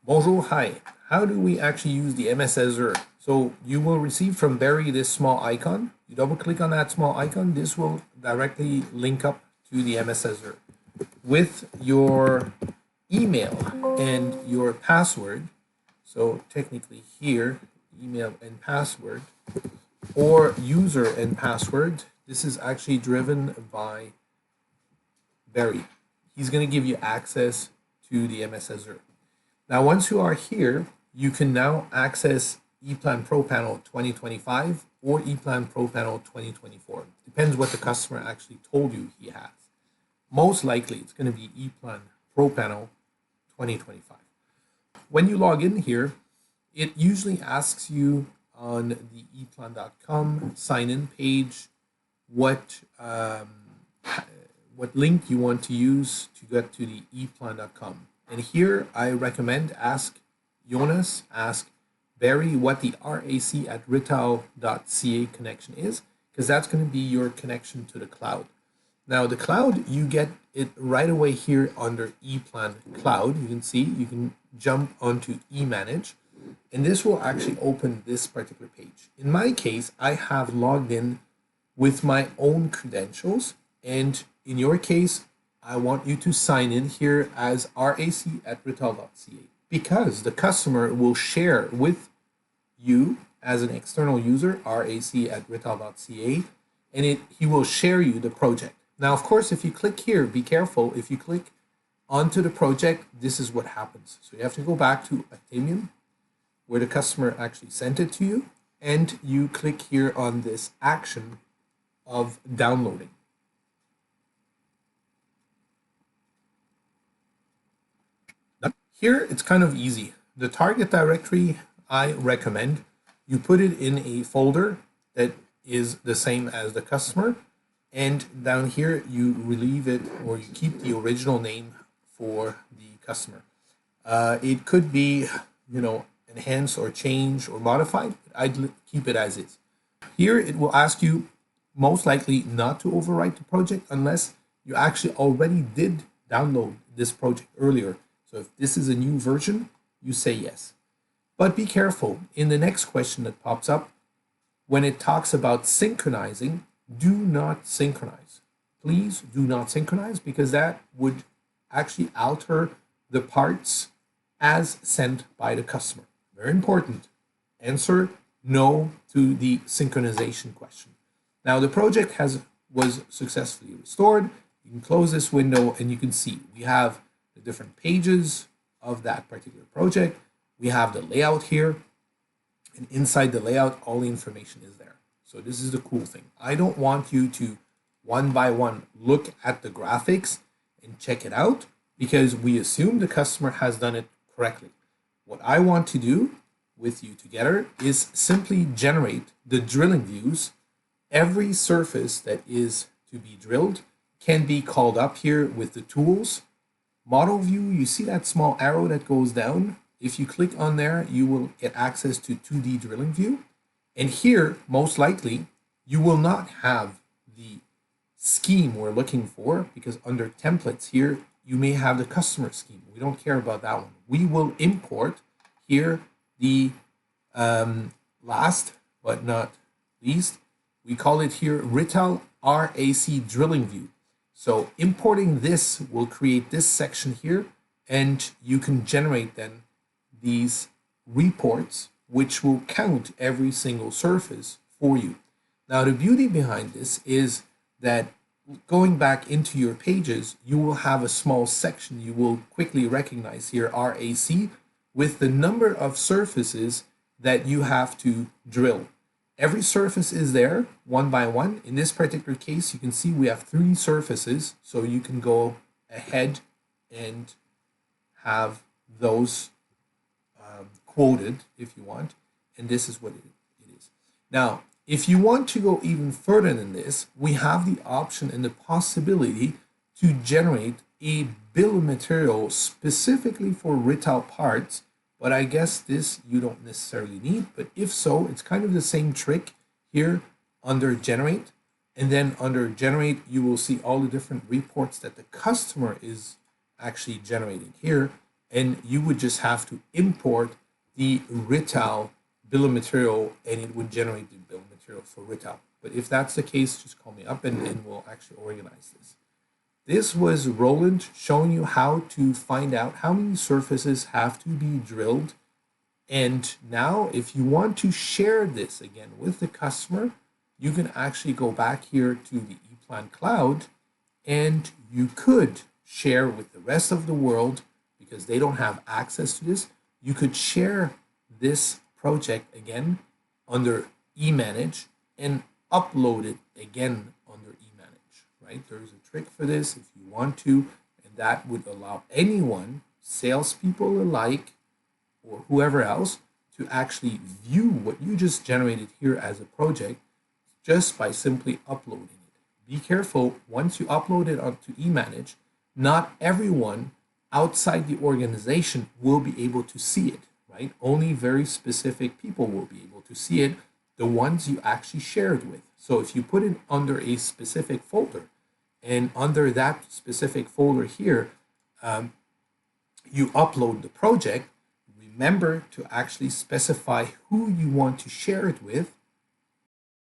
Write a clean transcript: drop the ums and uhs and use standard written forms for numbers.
Bonjour, hi. How do we actually use the MS Azure? So you will receive from Barry this small icon. You double click on that small icon. This will directly link up to the MS Azure. With your email and your password, so technically here, email and password, or user and password, this is actually driven by Barry. He's going to give you access to the MS Azure. Now, once you are here, you can now access ePLAN Propanel 2025 or ePLAN Propanel 2024. Depends what the customer actually told you he has. Most likely, it's going to be ePLAN Propanel 2025. When you log in here, it usually asks you on the eplan.com sign-in page what link you want to use to get to the eplan.com. And here I recommend ask Jonas, ask Barry what the RAC at rittal.ca connection is, because that's going to be your connection to the cloud. Now the cloud, you get it right away here under ePlan Cloud. You can see, you can jump onto eManage, and this will actually open this particular page. In my case, I have logged in with my own credentials, and in your case, I want you to sign in here as RAC at rittal.ca, because the customer will share with you as an external user, RAC at rittal.ca, and he will share you the project. Now, of course, if you click here, be careful. If you click onto the project, this is what happens. So you have to go back to Atemium, where the customer actually sent it to you, and you click here on this action of downloading. Here, it's kind of easy. The target directory, I recommend you put it in a folder that is the same as the customer. And down here, you relieve it, or you keep the original name for the customer. It could be, enhance or change or modified. I'd keep it as is. Here, it will ask you most likely not to overwrite the project unless you actually already did download this project earlier. So if this is a new version, you say yes. But be careful. In the next question that pops up, when it talks about synchronizing, do not synchronize. Please do not synchronize, because that would actually alter the parts as sent by the customer. Very important. Answer no to the synchronization question. Now the project was successfully restored. You can close this window and you can see we have the different pages of that particular project. We have the layout here, and inside the layout, all the information is there. So this is the cool thing. I don't want you to one by one look at the graphics and check it out, because we assume the customer has done it correctly. What I want to do with you together is simply generate the drilling views. Every surface that is to be drilled can be called up here with the tools. Model view, you see that small arrow that goes down? If you click on there, you will get access to 2D drilling view. And here, most likely, you will not have the scheme we're looking for, because under templates here, you may have the customer scheme. We don't care about that one. We will import here the last but not least, we call it here Rittal RAC drilling view. So importing this will create this section here, and you can generate then these reports, which will count every single surface for you. Now, the beauty behind this is that going back into your pages, you will have a small section you will quickly recognize here, RAC, with the number of surfaces that you have to drill. Every surface is there one by one. In this particular case, you can see we have 3 surfaces, so you can go ahead and have those quoted if you want, and this is what it is. Now, if you want to go even further than this, we have the option and the possibility to generate a bill of material specifically for Rittal parts, but I guess this you don't necessarily need. But if so, it's kind of the same trick here under generate, and then under generate, you will see all the different reports that the customer is actually generating here. and you would just have to import the Rittal bill of material, and it would generate the bill of material for Rittal. But if that's the case, just call me up and we'll actually organize this. This was Roland showing you how to find out how many surfaces have to be drilled. And now if you want to share this again with the customer, you can actually go back here to the ePlan Cloud, and you could share with the rest of the world because they don't have access to this. You could share this project again under eManage and upload it again under eManage, right? There's a trick for this if you want to, and that would allow anyone, salespeople alike, or whoever else, to actually view what you just generated here as a project just by simply uploading it. Be careful, once you upload it onto eManage, not everyone outside the organization will be able to see it, right? Only very specific people will be able to see it, the ones you actually shared with. So if you put it under a specific folder, and under that specific folder here, you upload the project, remember to actually specify who you want to share it with,